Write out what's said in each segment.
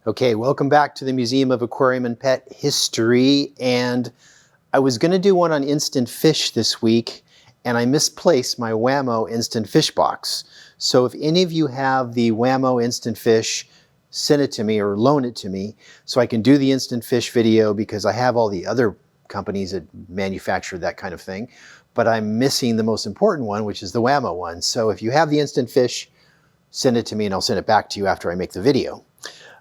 Okay, welcome back to the Museum of Aquarium and Pet History. And I was going to do one on instant fish this week, and I misplaced my Wham-O instant fish box. So if any of you have the Wham-O instant fish, send it to me or loan it to me so I can do the instant fish video, because I have all the other companies that manufacture that kind of thing. But I'm missing the most important one, which is the Wham-O one. So if you have the instant fish, send it to me and I'll send it back to you after I make the video.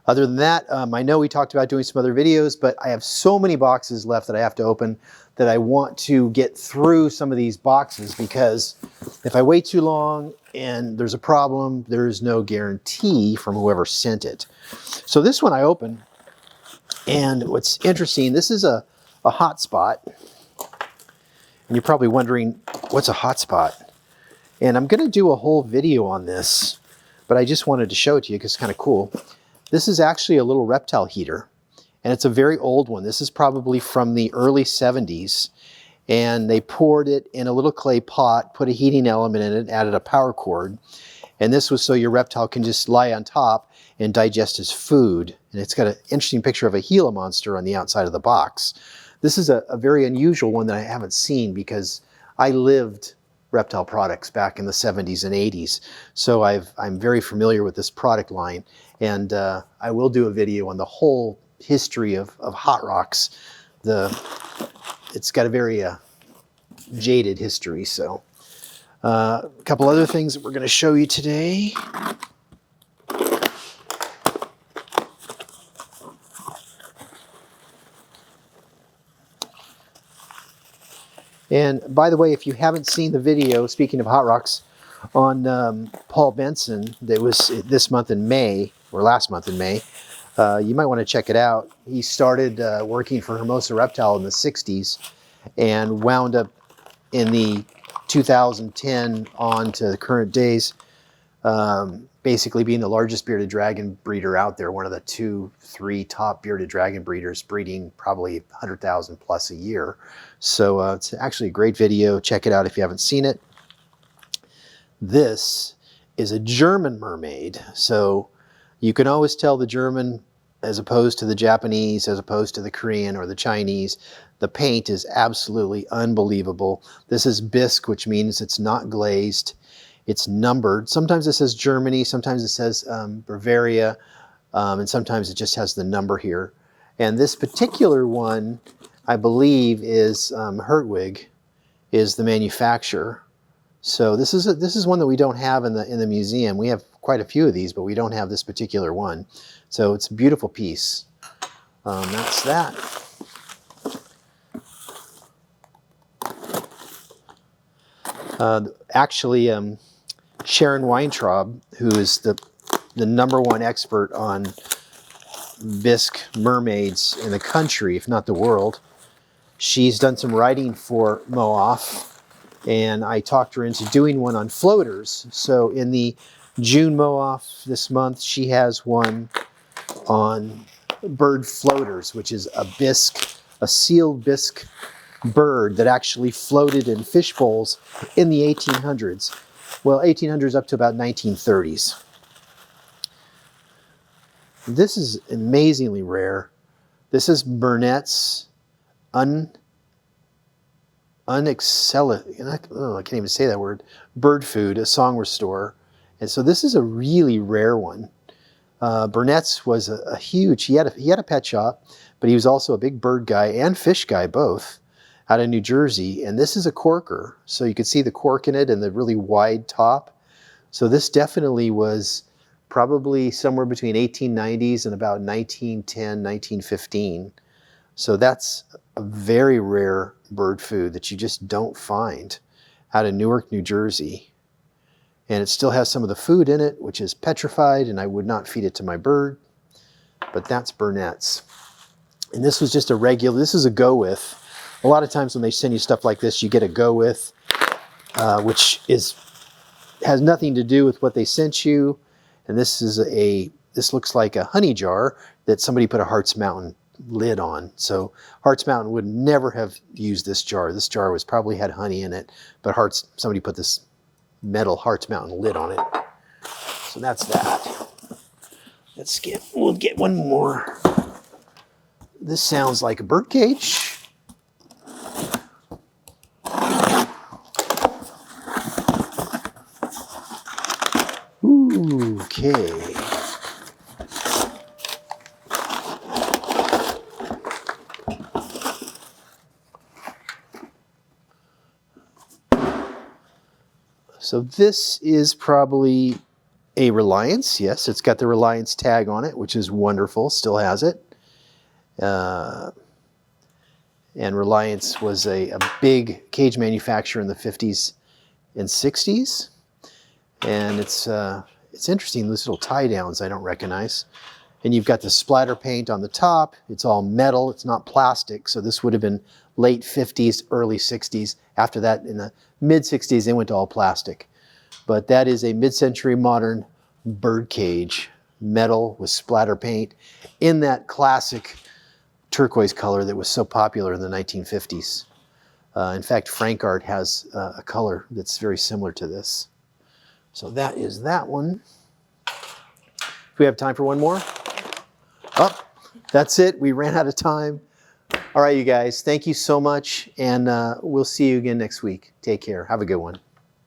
Other than that, I know we talked about doing some other videos, but I have so many boxes left that I have to open that I want to get through some of these boxes, because if I wait too long and there's a problem, there's no guarantee from whoever sent it. So this one I opened, and what's interesting, this is a Hot Spot. And you're probably wondering, what's a Hot Spot? And I'm going to do a whole video on this, but I just wanted to show it to you because it's kind of cool. This is actually a little reptile heater, and it's a very old one. This is probably from the early 70s, and they poured it in a little clay pot, put a heating element in it, added a power cord, and this was so your reptile can just lie on top and digest his food. And it's got an interesting picture of a Gila monster on the outside of the box. This is a very unusual one that I haven't seen, because I lived reptile products back in the 70s and 80s. So I'm very familiar with this product line, and I will do a video on the whole history of Hot Rocks. It's got a very jaded history. So a couple other things that we're going to show you today. And by the way, if you haven't seen the video, speaking of Hot Rocks, on Paul Benson, that was this month in May, or last month in May, you might want to check it out. He started working for Hermosa Reptile in the 60s and wound up in the 2010 on to the current days, basically being the largest bearded dragon breeder out there, one of the 2-3 top bearded dragon breeders, breeding probably 100,000 plus a year. So it's actually a great video. Check it out if you haven't seen it. This is a German mermaid. So you can always tell the German as opposed to the Japanese, as opposed to the Korean or the Chinese. The paint is absolutely unbelievable. This is bisque, which means it's not glazed. It's numbered. Sometimes it says Germany, sometimes it says Bavaria, and sometimes it just has the number here. And this particular one, I believe, is Hertwig is the manufacturer. So this is one that we don't have in the museum. We have quite a few of these, but we don't have this particular one. So it's a beautiful piece. That's that. Actually, Sharon Weintraub, who is the #1 expert on bisque mermaids in the country, if not the world, she's done some writing for MOAF, and I talked her into doing one on floaters. So in the June MOAF this month, she has one on bird floaters, which is a bisque, a sealed bisque bird that actually floated in fish bowls in the 1800s. Well, 1800s up to about 1930s. This is amazingly rare. This is Burnett's I can't even say that word, bird food, a song restorer. And so this is a really rare one. Burnett's was a huge, he had a pet shop, but he was also a big bird guy and fish guy, both, out of New Jersey. And this is a corker. So you could see the cork in it and the really wide top. So this definitely was probably somewhere between 1890s and about 1910, 1915. So that's a very rare bird food that you just don't find out of Newark, New Jersey. And it still has some of the food in it, which is petrified, and I would not feed it to my bird. But that's Burnett's. And this was just a regular, this is a go with. A lot of times when they send you stuff like this, you get a go with, which has nothing to do with what they sent you. And this looks like a honey jar that somebody put a Hartz Mountain lid on. So Hartz Mountain would never have used this jar. This jar was probably had honey in it, but somebody put this metal Hartz Mountain lid on it. So that's that. We'll get one more. This sounds like a bird cage. Okay. So this is probably a Reliance. Yes, it's got the Reliance tag on it, which is wonderful. Still has it. And Reliance was a big cage manufacturer in the 50s and 60s. And it's interesting, these little tie downs I don't recognize. And you've got the splatter paint on the top. It's all metal, it's not plastic. So this would have been late 50s, early 60s. After that, in the mid 60s, they went to all plastic. But that is a mid-century modern bird cage, metal with splatter paint in that classic turquoise color that was so popular in the 1950s. In fact, Frank Art has a color that's very similar to this. So that is that one. Do we have time for one more? Oh, that's it. We ran out of time. All right, you guys, thank you so much, and we'll see you again next week. Take care. Have a good one.